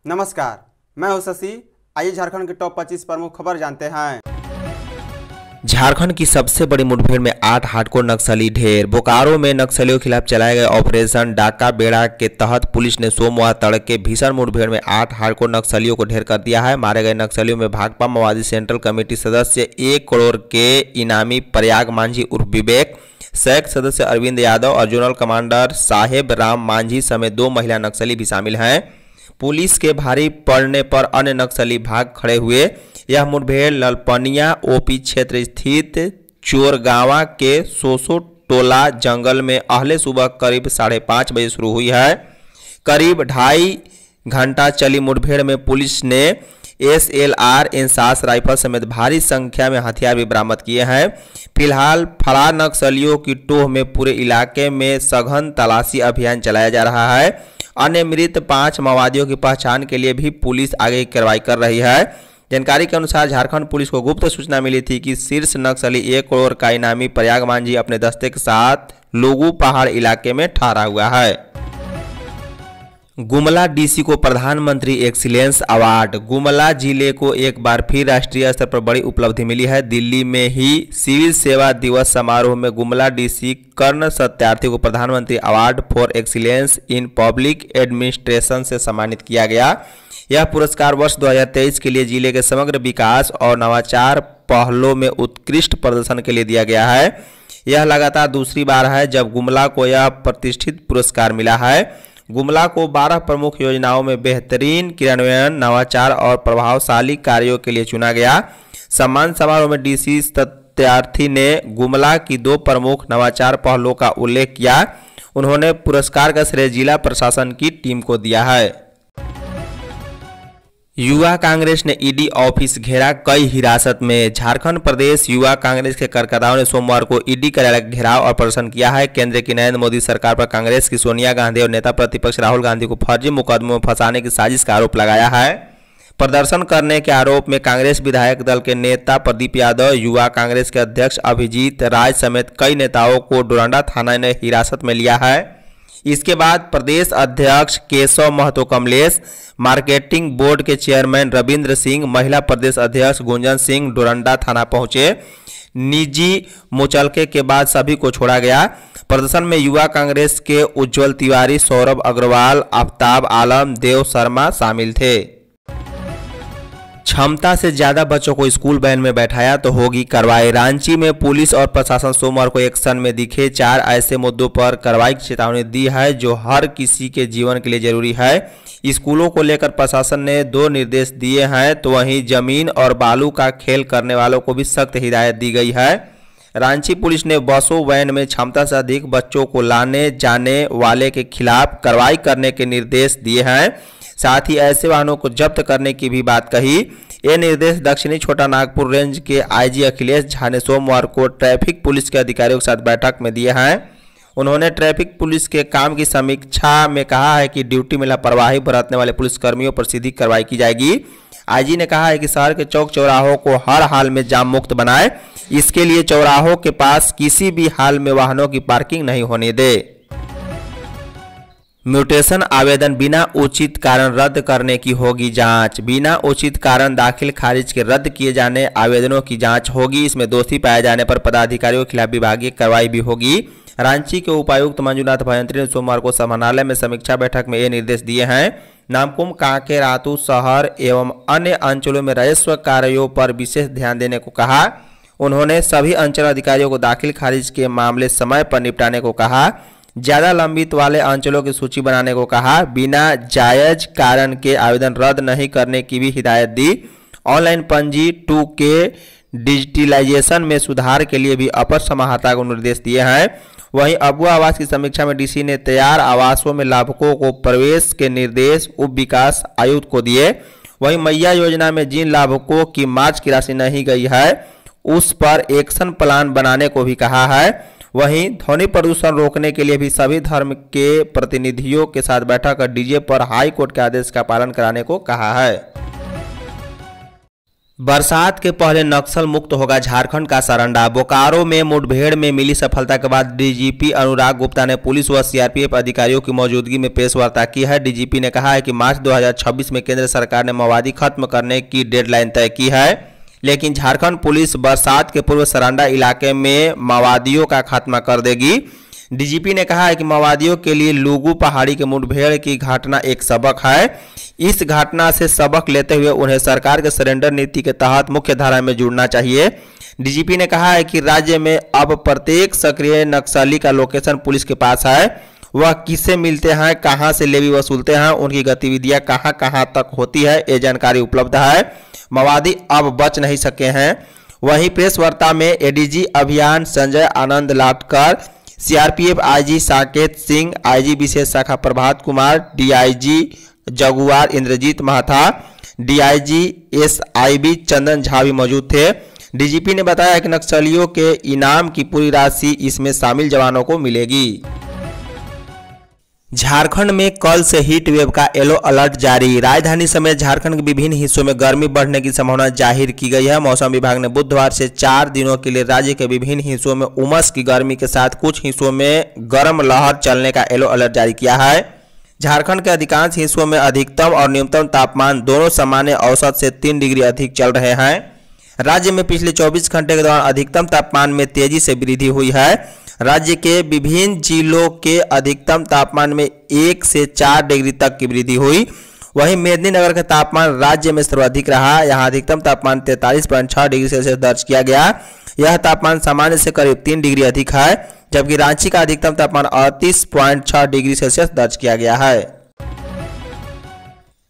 नमस्कार, मैं हूं शशि। आइए झारखंड के टॉप 25 प्रमुख खबर जानते हैं। झारखंड की सबसे बड़ी मुठभेड़ में 8 हार्डकोर नक्सली ढेर। बोकारो में नक्सलियों के खिलाफ चलाए गए ऑपरेशन डाका बेड़ा के तहत पुलिस ने सोमवार तड़के भीषण मुठभेड़ में 8 हार्डकोर नक्सलियों को ढेर कर दिया है। मारे गए नक्सलियों में भाकपा माओवादी सेंट्रल कमेटी सदस्य 1 करोड़ के इनामी प्रयाग मांझी उर्फ विवेक, सैक सदस्य अरविंद यादव और जोनल कमांडर साहेब राम मांझी समेत 2 महिला नक्सली भी शामिल हैं। पुलिस के भारी पड़ने पर अन्य नक्सली भाग खड़े हुए। यह मुठभेड़ ललपनिया ओपी क्षेत्र स्थित चोरगांवा के सोसो टोला जंगल में अहले सुबह करीब 5:30 बजे शुरू हुई है। करीब 2.5 घंटा चली मुठभेड़ में पुलिस ने SLR इंसास राइफल समेत भारी संख्या में हथियार भी बरामद किए हैं। फिलहाल फरार नक्सलियों की टोह में पूरे इलाके में सघन तलाशी अभियान चलाया जा रहा है। अन्य मृत 5 माओवादियों की पहचान के लिए भी पुलिस आगे की कार्रवाई कर रही है। जानकारी के अनुसार झारखंड पुलिस को गुप्त सूचना मिली थी कि शीर्ष नक्सली 1 करोड़ का इनामी प्रयाग मांझी अपने दस्ते के साथ लोगू पहाड़ इलाके में ठहरा हुआ है। गुमला डीसी को प्रधानमंत्री एक्सीलेंस अवार्ड। गुमला जिले को एक बार फिर राष्ट्रीय स्तर पर बड़ी उपलब्धि मिली है। दिल्ली में ही सिविल सेवा दिवस समारोह में गुमला डीसी कर्ण सत्यार्थी को प्रधानमंत्री award for excellence in public administration से सम्मानित किया गया। यह पुरस्कार वर्ष 2023 के लिए जिले के समग्र विकास और नवाचार पहलों में उत्कृष्ट प्रदर्शन के लिए दिया गया है। यह लगातार दूसरी बार है जब गुमला को यह प्रतिष्ठित पुरस्कार मिला है। गुमला को 12 प्रमुख योजनाओं में बेहतरीन क्रियान्वयन, नवाचार और प्रभावशाली कार्यों के लिए चुना गया। सम्मान समारोह में डीसी सत्यार्थी ने गुमला की 2 प्रमुख नवाचार पहलों का उल्लेख किया। उन्होंने पुरस्कार का श्रेय जिला प्रशासन की टीम को दिया है। युवा कांग्रेस ने ईडी ऑफिस घेरा, कई हिरासत में। झारखंड प्रदेश युवा कांग्रेस के कार्यकर्ताओं ने सोमवार को ईडी कार्यालय का घेराव और प्रदर्शन किया है। केंद्र की नरेंद्र मोदी सरकार पर कांग्रेस की सोनिया गांधी और नेता प्रतिपक्ष राहुल गांधी को फर्जी मुकदमों में फंसाने की साजिश का आरोप लगाया है। प्रदर्शन करने के आरोप में कांग्रेस विधायक दल के नेता प्रदीप यादव, युवा कांग्रेस के अध्यक्ष अभिजीत राज समेत कई नेताओं को डोरंडा थाना ने हिरासत में लिया है। इसके बाद प्रदेश अध्यक्ष केशव महतो कमलेश, मार्केटिंग बोर्ड के चेयरमैन रविंद्र सिंह, महिला प्रदेश अध्यक्ष गुंजन सिंह डोरंडा थाना पहुंचे। निजी मुचलके के बाद सभी को छोड़ा गया। प्रदर्शन में युवा कांग्रेस के उज्जवल तिवारी, सौरभ अग्रवाल, आफ्ताब आलम, देव शर्मा शामिल थे। क्षमता से ज्यादा बच्चों को स्कूल वैन में बैठाया तो होगी कार्रवाई। रांची में पुलिस और प्रशासन सोमवार को एक्शन में दिखे। 4 ऐसे मुद्दों पर कार्रवाई की चेतावनी दी है जो हर किसी के जीवन के लिए जरूरी है। स्कूलों को लेकर प्रशासन ने 2 निर्देश दिए हैं, तो वहीं जमीन और बालू का खेल करने वालों को भी सख्त हिदायत दी गई है। रांची पुलिस ने बसों वैन में क्षमता से अधिक बच्चों को लाने जाने वाले के खिलाफ कार्रवाई करने के निर्देश दिए हैं। साथ ही ऐसे वाहनों को जब्त करने की भी बात कही। ये निर्देश दक्षिणी छोटा नागपुर रेंज के आईजी अखिलेश झा ने सोमवार को ट्रैफिक पुलिस के अधिकारियों के साथ बैठक में दिए हैं। उन्होंने ट्रैफिक पुलिस के काम की समीक्षा में कहा है कि ड्यूटी में लापरवाही बरतने वाले पुलिसकर्मियों पर सीधी कार्रवाई की जाएगी। आईजी ने कहा है कि शहर के चौक चौराहों को हर हाल में जाम मुक्त बनाए। इसके लिए चौराहों के पास किसी भी हाल में वाहनों की पार्किंग नहीं होने दे। म्यूटेशन आवेदन बिना उचित कारण रद्द करने की होगी जांच। बिना उचित कारण दाखिल खारिज के रद्द किए जाने आवेदनों की जांच होगी। इसमें दोषी पाए जाने पर पदाधिकारियों के खिलाफ विभागीय कार्रवाई भी होगी। रांची के उपायुक्त मंजुनाथ भयंत्री ने सोमवार को समाहरणालय में समीक्षा बैठक में ये निर्देश दिए हैं। नामकुम, कांके, रातू शहर एवं अन्य अंचलों में राजस्व कार्यों पर विशेष ध्यान देने को कहा। उन्होंने सभी अंचल अधिकारियों को दाखिल खारिज के मामले समय पर निपटाने को कहा। ज्यादा लंबित वाले अंचलों की सूची बनाने को कहा। बिना जायज कारण के आवेदन रद्द नहीं करने की भी हिदायत दी। ऑनलाइन पंजी 2K डिजिटलाइजेशन में सुधार के लिए भी अपर समाहर्ता को निर्देश दिए हैं। वहीं अबुआ आवास की समीक्षा में डीसी ने तैयार आवासों में लाभुकों को प्रवेश के निर्देश उप विकास आयुक्त को दिए। वहीं मैया योजना में जिन लाभुकों की मार्च की राशि नहीं गई है उस पर एक्शन प्लान बनाने को भी कहा है। वहीं ध्वनि प्रदूषण रोकने के लिए भी सभी धर्म के प्रतिनिधियों के साथ बैठक कर डीजे पर हाई कोर्ट के आदेश का पालन कराने को कहा है। बरसात के पहले नक्सल मुक्त होगा झारखंड का सरंडा। बोकारो में मुठभेड़ में मिली सफलता के बाद डीजीपी अनुराग गुप्ता ने पुलिस व सीआरपीएफ अधिकारियों की मौजूदगी में प्रेस वार्ता की है। डीजीपी ने कहा है कि मार्च 2026 में केंद्र सरकार ने माओवादी खत्म करने की डेडलाइन तय की है, लेकिन झारखंड पुलिस बरसात के पूर्व सरंडा इलाके में माओवादियों का खात्मा कर देगी। डीजीपी ने कहा है कि माओवादियों के लिए लुगु पहाड़ी के मुठभेड़ की घटना एक सबक है। इस घटना से सबक लेते हुए उन्हें सरकार के सरेंडर नीति के तहत मुख्य धारा में जुड़ना चाहिए। डीजीपी ने कहा है कि राज्य में अब प्रत्येक सक्रिय नक्सली का लोकेशन पुलिस के पास है। वह किससे मिलते हैं, कहां से लेवी वसूलते हैं, उनकी गतिविधियां कहां कहां तक होती है, ये जानकारी उपलब्ध है। माओवादी अब बच नहीं सके हैं। वहीं प्रेस वार्ता में एडीजी अभियान Sanjay Anand Latkar, CRPF IG Saket Singh, IG विशेष शाखा Prabhat Kumar, DIG Jaguar Indrajit Mahatha, DIG SIB Chandan Jha भी मौजूद थे। डीजीपी ने बताया कि नक्सलियों के इनाम की पूरी राशि इसमें शामिल जवानों को मिलेगी। झारखंड में कल से हीट वेव का येलो अलर्ट जारी। राजधानी समेत झारखंड के विभिन्न हिस्सों में गर्मी बढ़ने की संभावना जाहिर की गई है। मौसम विभाग ने बुधवार से 4 दिनों के लिए राज्य के विभिन्न हिस्सों में उमस की गर्मी के साथ कुछ हिस्सों में गर्म लहर चलने का येलो अलर्ट जारी किया है। झारखंड के अधिकांश हिस्सों में अधिकतम और न्यूनतम तापमान दोनों सामान्य औसत से 3 डिग्री अधिक चल रहे हैं। राज्य में पिछले 24 घंटे के दौरान अधिकतम तापमान में तेजी से वृद्धि हुई है। राज्य के विभिन्न जिलों के अधिकतम तापमान में 1 से 4 डिग्री तक की वृद्धि हुई। वहीं मेदिनीनगर का तापमान राज्य में सर्वाधिक रहा। यहां अधिकतम तापमान 43.6 डिग्री सेल्सियस दर्ज किया गया। यह तापमान सामान्य से करीब 3 डिग्री अधिक है, जबकि रांची का अधिकतम तापमान 38.6 डिग्री सेल्सियस दर्ज किया गया है।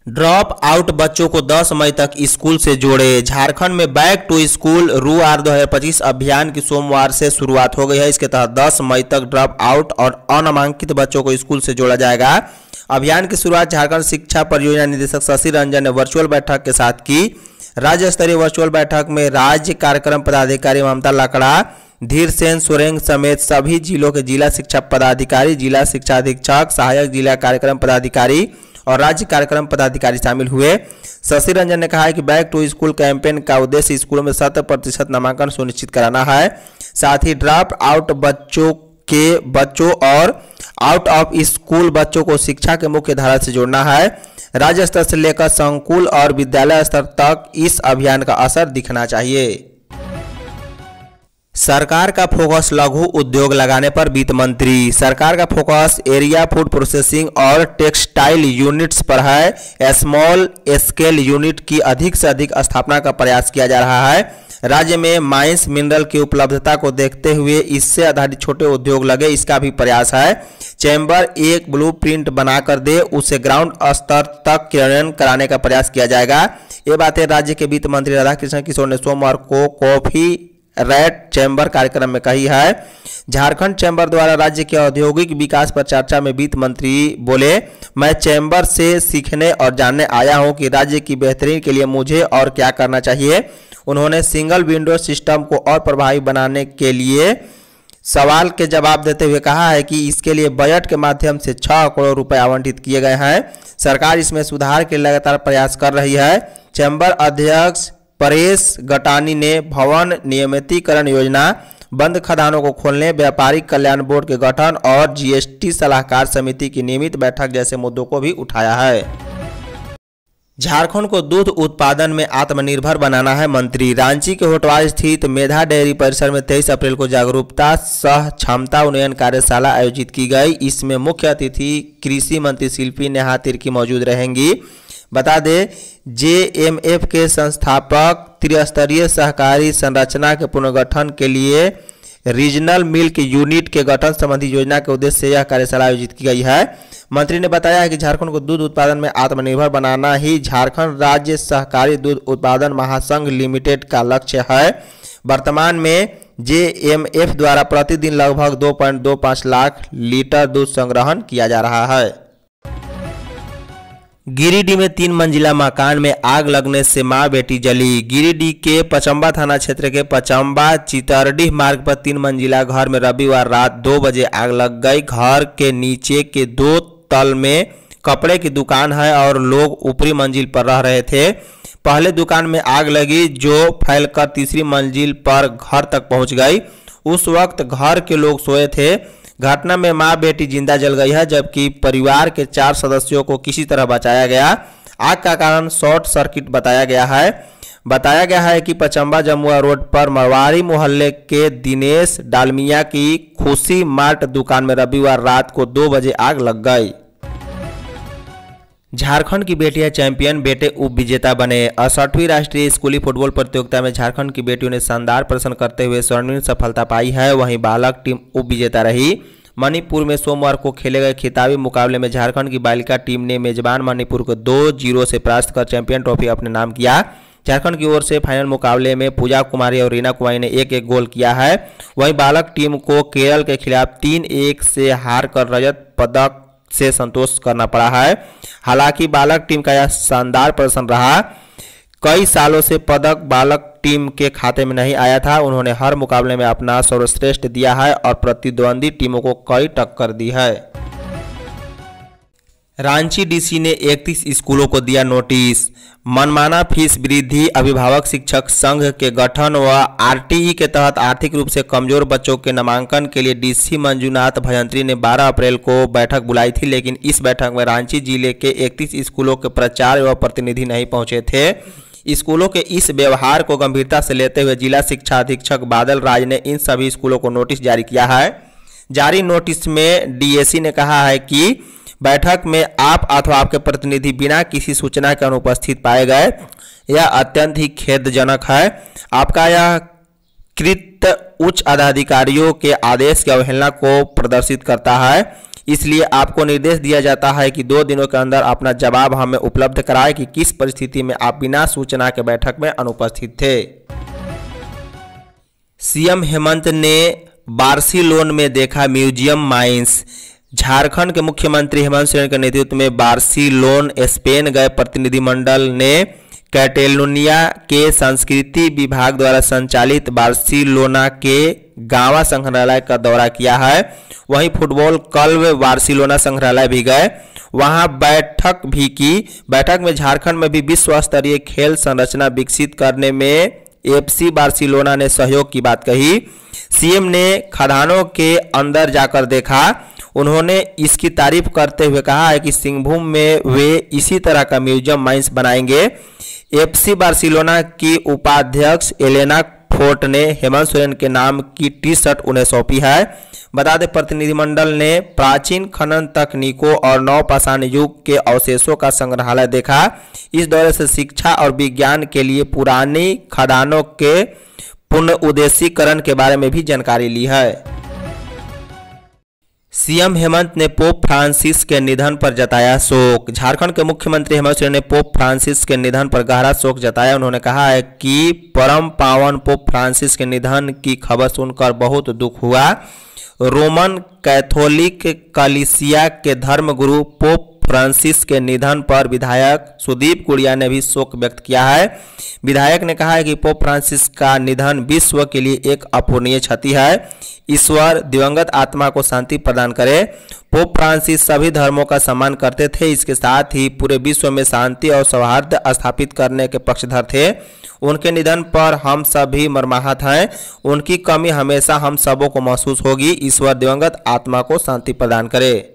ड्रॉप आउट बच्चों को 10 मई तक स्कूल से जोड़े। झारखंड में बैक टू स्कूल RUAR 2025 अभियान की सोमवार से शुरुआत हो गई है। इसके तहत 10 मई तक ड्रॉप आउट और अनामांकित बच्चों को स्कूल से जोड़ा जाएगा। अभियान की शुरुआत झारखंड शिक्षा परियोजना निदेशक शशि रंजन ने वर्चुअल बैठक के साथ की। राज्य स्तरीय वर्चुअल बैठक में राज्य कार्यक्रम पदाधिकारी ममता लकड़ा, धीर सेन सोरेंग समेत सभी जिलों के जिला शिक्षा पदाधिकारी, जिला शिक्षा अधीक्षक, सहायक जिला कार्यक्रम पदाधिकारी और राज्य कार्यक्रम पदाधिकारी शामिल हुए। शशि रंजन ने कहा है कि बैक टू स्कूल कैंपेन का उद्देश्य स्कूलों में 100% नामांकन सुनिश्चित कराना है। साथ ही ड्रॉप आउट बच्चों और आउट ऑफ स्कूल बच्चों को शिक्षा के मुख्य धारा से जोड़ना है। राज्य स्तर से लेकर संकुल और विद्यालय स्तर तक इस अभियान का असर दिखना चाहिए। सरकार का फोकस लघु उद्योग लगाने पर वित्त मंत्री। सरकार का फोकस एरिया फूड प्रोसेसिंग और टेक्सटाइल यूनिट्स पर है। स्मॉल स्केल यूनिट की अधिक से अधिक स्थापना का प्रयास किया जा रहा है। राज्य में माइंस मिनरल की उपलब्धता को देखते हुए इससे आधारित छोटे उद्योग लगे, इसका भी प्रयास है। चैम्बर एक ब्लूप्रिंट बनाकर दे, उसे ग्राउंड स्तर तक क्रियान्वयन कराने का प्रयास किया जाएगा। ये बातें राज्य के वित्त मंत्री राधाकृष्ण किशोर ने सोमवार को कॉफी रैट चैम्बर कार्यक्रम में कही है। झारखंड चैम्बर द्वारा राज्य के औद्योगिक विकास पर चर्चा में वित्त मंत्री बोले, मैं चैम्बर से सीखने और जानने आया हूं कि राज्य की बेहतरी के लिए मुझे और क्या करना चाहिए। उन्होंने सिंगल विंडो सिस्टम को और प्रभावी बनाने के लिए सवाल के जवाब देते हुए कहा है कि इसके लिए बजट के माध्यम से 6 करोड़ रुपए आवंटित किए गए हैं। सरकार इसमें सुधार के लगातार प्रयास कर रही है। चैम्बर अध्यक्ष परेश गटानी ने भवन नियमितीकरण योजना, बंद खदानों को खोलने, व्यापारिक कल्याण बोर्ड के गठन और जीएसटी सलाहकार समिति की नियमित बैठक जैसे मुद्दों को भी उठाया है। झारखंड को दूध उत्पादन में आत्मनिर्भर बनाना है मंत्री। रांची के होटवार स्थित मेधा डेयरी परिसर में 23 अप्रैल को जागरूकता सह क्षमता उन्नयन कार्यशाला आयोजित की गई। इसमें मुख्य अतिथि कृषि मंत्री शिल्पी नेहा तिर्की मौजूद रहेंगी। बता दें, जेएमएफ के संस्थापक त्रिस्तरीय सहकारी संरचना के पुनर्गठन के लिए रीजनल मिल्क यूनिट के गठन संबंधी योजना के उद्देश्य से यह कार्यशाला आयोजित की गई है। मंत्री ने बताया है कि झारखंड को दूध उत्पादन में आत्मनिर्भर बनाना ही झारखंड राज्य सहकारी दूध उत्पादन महासंघ लिमिटेड का लक्ष्य है। वर्तमान में जेएमएफ द्वारा प्रतिदिन लगभग 2.25 लाख लीटर दूध संग्रहण किया जा रहा है। गिरिडीह में 3 मंजिला मकान में आग लगने से मां बेटी जली। गिरिडीह के पचम्बा थाना क्षेत्र के पचम्बा चितरडीह मार्ग पर 3 मंजिला घर में रविवार रात 2 बजे आग लग गई। घर के नीचे के 2 तल में कपड़े की दुकान है और लोग ऊपरी मंजिल पर रह रहे थे। पहले दुकान में आग लगी जो फैलकर तीसरी मंजिल पर घर तक पहुंच गई। उस वक्त घर के लोग सोए थे। घटना में मां बेटी जिंदा जल गई है, जबकि परिवार के 4 सदस्यों को किसी तरह बचाया गया। आग का कारण शॉर्ट सर्किट बताया गया है कि पचंबा जमुआ रोड पर मरवाड़ी मोहल्ले के दिनेश डालमिया की खुशी मार्ट दुकान में रविवार रात को 2 बजे आग लग गई। झारखंड की बेटियां चैंपियन, बेटे उप विजेता बने। 68वीं राष्ट्रीय स्कूली फुटबॉल प्रतियोगिता में झारखंड की बेटियों ने शानदार प्रदर्शन करते हुए स्वर्णिम सफलता पाई है। वहीं बालक टीम उप विजेता रही। मणिपुर में सोमवार को खेले गए खिताबी मुकाबले में झारखंड की बालिका टीम ने मेजबान मणिपुर को 2-0 से परास्त कर चैंपियन ट्रॉफी अपने नाम किया। झारखंड की ओर से फाइनल मुकाबले में पूजा कुमारी और रीना कुमारी ने 1-1 गोल किया है। वहीं बालक टीम को केरल के खिलाफ 3-1 से हार कर रजत पदक से संतोष करना पड़ा है। हालांकि बालक टीम का यह शानदार प्रदर्शन रहा। कई सालों से पदक बालक टीम के खाते में नहीं आया था। उन्होंने हर मुकाबले में अपना सर्वश्रेष्ठ दिया है और प्रतिद्वंदी टीमों को कई टक्कर दी है। रांची डीसी ने 31 स्कूलों को दिया नोटिस। मनमाना फीस वृद्धि, अभिभावक शिक्षक संघ के गठन व आरटीई के तहत आर्थिक रूप से कमजोर बच्चों के नामांकन के लिए डीसी मंजूनाथ भजंत्री ने 12 अप्रैल को बैठक बुलाई थी, लेकिन इस बैठक में रांची जिले के 31 स्कूलों के प्राचार्य व प्रतिनिधि नहीं पहुंचे थे। स्कूलों के इस व्यवहार को गंभीरता से लेते हुए जिला शिक्षा अधीक्षक बादल राज ने इन सभी स्कूलों को नोटिस जारी किया है। जारी नोटिस में डीएसी ने कहा है कि बैठक में आप अथवा आपके प्रतिनिधि बिना किसी सूचना के अनुपस्थित पाए गए। यह अत्यंत ही खेदजनक है। आपका यह कृत्य उच्च अधिकारियों के आदेश की अवहेलना को प्रदर्शित करता है। इसलिए आपको निर्देश दिया जाता है कि 2 दिनों के अंदर अपना जवाब हमें उपलब्ध कराएं कि किस परिस्थिति में आप बिना सूचना के बैठक में अनुपस्थित थे। सीएम हेमंत ने बार्सिलोना में देखा म्यूजियम माइंस। झारखंड के मुख्यमंत्री हेमंत सोरेन के नेतृत्व में बार्सिलोना स्पेन गए प्रतिनिधिमंडल ने कैटेलोनिया के संस्कृति विभाग द्वारा संचालित बार्सिलोना के गावा संग्रहालय का दौरा किया है। वहीं फुटबॉल क्लब बार्सिलोना संग्रहालय भी गए, वहां बैठक भी की। बैठक में झारखंड में भी विश्व स्तरीय खेल संरचना विकसित करने में एफसी बार्सिलोना ने सहयोग की बात कही। सीएम ने खदानों के अंदर जाकर देखा। उन्होंने इसकी तारीफ करते हुए कहा है कि सिंहभूम में वे इसी तरह का म्यूजियम माइंस बनाएंगे। एफसी बार्सिलोना की उपाध्यक्ष एलेना फोर्ट ने हेमंत सोरेन के नाम की टी-शर्ट उन्हें सौंपी है। बता दें, प्रतिनिधिमंडल ने प्राचीन खनन तकनीकों और नवपाषाण युग के अवशेषों का संग्रहालय देखा। इस दौरे से शिक्षा और विज्ञान के लिए पुरानी खदानों के पुनर्उद्देशीकरण के बारे में भी जानकारी ली है। सीएम हेमंत ने पोप फ्रांसिस के निधन पर जताया शोक। झारखंड के मुख्यमंत्री हेमंत सोरेन ने पोप फ्रांसिस के निधन पर गहरा शोक जताया। उन्होंने कहा है कि परम पावन पोप फ्रांसिस के निधन की खबर सुनकर बहुत दुख हुआ। रोमन कैथोलिक कलीसिया के धर्मगुरु पोप फ्रांसिस के निधन पर विधायक सुदीप गुड़िया ने भी शोक व्यक्त किया है। विधायक ने कहा है कि पोप फ्रांसिस का निधन विश्व के लिए एक अपूरणीय क्षति है। ईश्वर दिवंगत आत्मा को शांति प्रदान करे। पोप फ्रांसिस सभी धर्मों का सम्मान करते थे, इसके साथ ही पूरे विश्व में शांति और सौहार्द स्थापित करने के पक्षधर थे। उनके निधन पर हम सभी मर्माहत हैं। उनकी कमी हमेशा हम सबों को महसूस होगी। ईश्वर दिवंगत आत्मा को शांति प्रदान करे।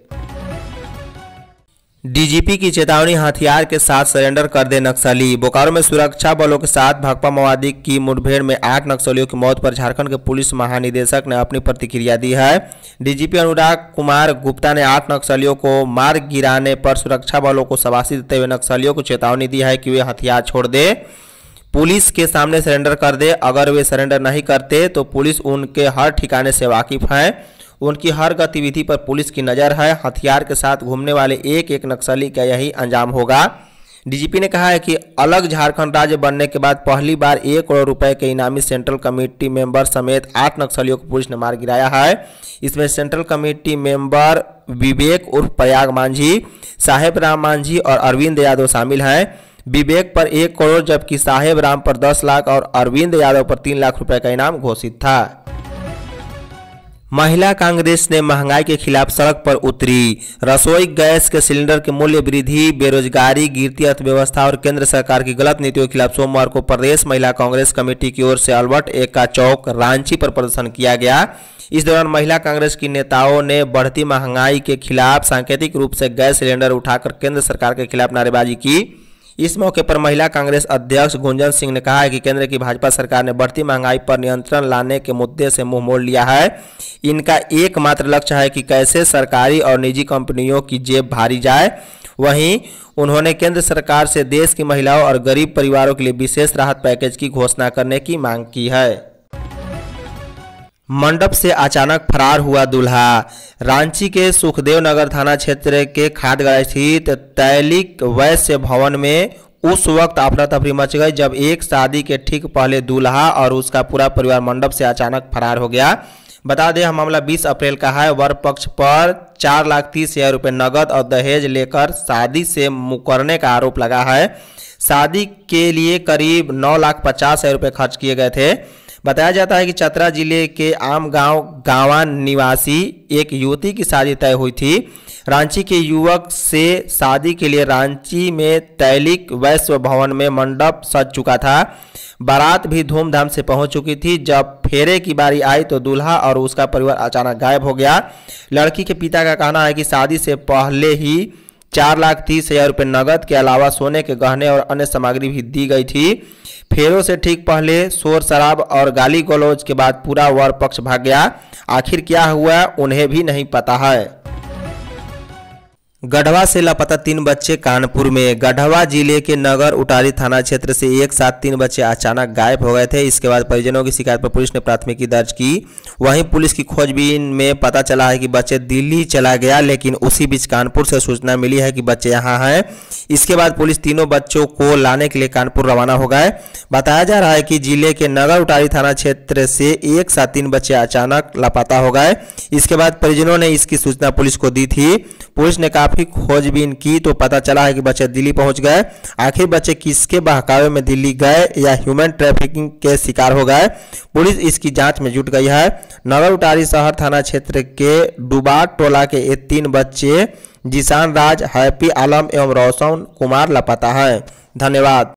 डीजीपी की चेतावनी, हथियार के साथ सरेंडर कर दे नक्सली। बोकारो में सुरक्षा बलों के साथ भाकपा माओवादी की मुठभेड़ में 8 नक्सलियों की मौत पर झारखंड के पुलिस महानिदेशक ने अपनी प्रतिक्रिया दी है। डीजीपी अनुराग कुमार गुप्ता ने 8 नक्सलियों को मार गिराने पर सुरक्षा बलों को शाबाशी देते हुए नक्सलियों को चेतावनी दी है कि वे हथियार छोड़ दे, पुलिस के सामने सरेंडर कर दे। अगर वे सरेंडर नहीं करते तो पुलिस उनके हर ठिकाने से वाकिफ है। उनकी हर गतिविधि पर पुलिस की नज़र है। हथियार के साथ घूमने वाले एक एक नक्सली का यही अंजाम होगा। डीजीपी ने कहा है कि अलग झारखंड राज्य बनने के बाद पहली बार 1 करोड़ रुपए के इनामी सेंट्रल कमेटी मेंबर समेत 8 नक्सलियों को पुलिस ने मार गिराया है। इसमें सेंट्रल कमेटी मेंबर विवेक उर्फ प्रयाग मांझी, साहेब राम मांझी और अरविंद यादव शामिल हैं। विवेक पर 1 करोड़ जबकि साहेब राम पर 10 लाख और अरविंद यादव पर 3 लाख रुपए का इनाम घोषित था। महिला कांग्रेस ने महंगाई के खिलाफ सड़क पर उतरी। रसोई गैस के सिलेंडर के मूल्य वृद्धि, बेरोजगारी, गिरती अर्थव्यवस्था और केंद्र सरकार की गलत नीतियों के खिलाफ सोमवार को प्रदेश महिला कांग्रेस कमेटी की ओर से अल्बर्ट एक्का चौक रांची पर प्रदर्शन किया गया। इस दौरान महिला कांग्रेस की नेताओं ने बढ़ती महंगाई के खिलाफ सांकेतिक रूप से गैस सिलेंडर उठाकर केंद्र सरकार के खिलाफ नारेबाजी की। इस मौके पर महिला कांग्रेस अध्यक्ष गुंजन सिंह ने कहा है कि केंद्र की भाजपा सरकार ने बढ़ती महंगाई पर नियंत्रण लाने के मुद्दे से मुंह मोड़ लिया है। इनका एकमात्र लक्ष्य है कि कैसे सरकारी और निजी कंपनियों की जेब भरी जाए। वहीं उन्होंने केंद्र सरकार से देश की महिलाओं और गरीब परिवारों के लिए विशेष राहत पैकेज की घोषणा करने की मांग की है। मंडप से अचानक फरार हुआ दूल्हा। रांची के सुखदेव नगर थाना क्षेत्र के खाटगढ़ स्थित तैलिक वैश्य भवन में उस वक्त अफरा तफरी मच गई जब एक शादी के ठीक पहले दूल्हा और उसका पूरा परिवार मंडप से अचानक फरार हो गया। बता दें, यह मामला 20 अप्रैल का है। वर पक्ष पर 4,30,000 रुपये नगद और दहेज लेकर शादी से मुकरने का आरोप लगा है। शादी के लिए करीब 9,50,000 रुपये खर्च किए गए थे। बताया जाता है कि चतरा जिले के आमगांव गांवा निवासी एक युवती की शादी तय हुई थी। रांची के युवक से शादी के लिए रांची में तैलिक वैश्य भवन में मंडप सज चुका था। बारात भी धूमधाम से पहुंच चुकी थी। जब फेरे की बारी आई तो दूल्हा और उसका परिवार अचानक गायब हो गया। लड़की के पिता का कहना है कि शादी से पहले ही 4,30,000 रुपये नगद के अलावा सोने के गहने और अन्य सामग्री भी दी गई थी। फेरों से ठीक पहले शोर शराब और गाली गलौज के बाद पूरा वर पक्ष भाग गया। आखिर क्या हुआ उन्हें भी नहीं पता है। गढ़वा से लापता 3 बच्चे कानपुर में। गढ़वा जिले के नगर उटारी थाना क्षेत्र से एक साथ 3 बच्चे अचानक गायब हो गए थे। इसके बाद परिजनों की शिकायत पर पुलिस ने प्राथमिकी दर्ज की। वहीं पुलिस की खोजबीन में पता चला है कि बच्चे दिल्ली चला गया, लेकिन उसी बीच कानपुर से सूचना मिली है कि बच्चे यहाँ हैं। इसके बाद पुलिस तीनों बच्चों को लाने के लिए कानपुर रवाना हो गए। बताया जा रहा है कि जिले के नगर उटारी थाना क्षेत्र से एक साथ 3 बच्चे अचानक लापता हो गए। इसके बाद परिजनों ने इसकी सूचना पुलिस को दी थी। पुलिस ने काफी खोजबीन की तो पता चला है कि बच्चे दिल्ली पहुंच गए। आखिर बच्चे किसके बहकावे में दिल्ली गए या ह्यूमन ट्रैफिकिंग के शिकार हो गए, पुलिस इसकी जांच में जुट गई है। नगर उटारी शहर थाना क्षेत्र के डुबार टोला के ये 3 बच्चे जिशान राज, हैप्पी आलम एवं रोशन कुमार लापता हैं। धन्यवाद।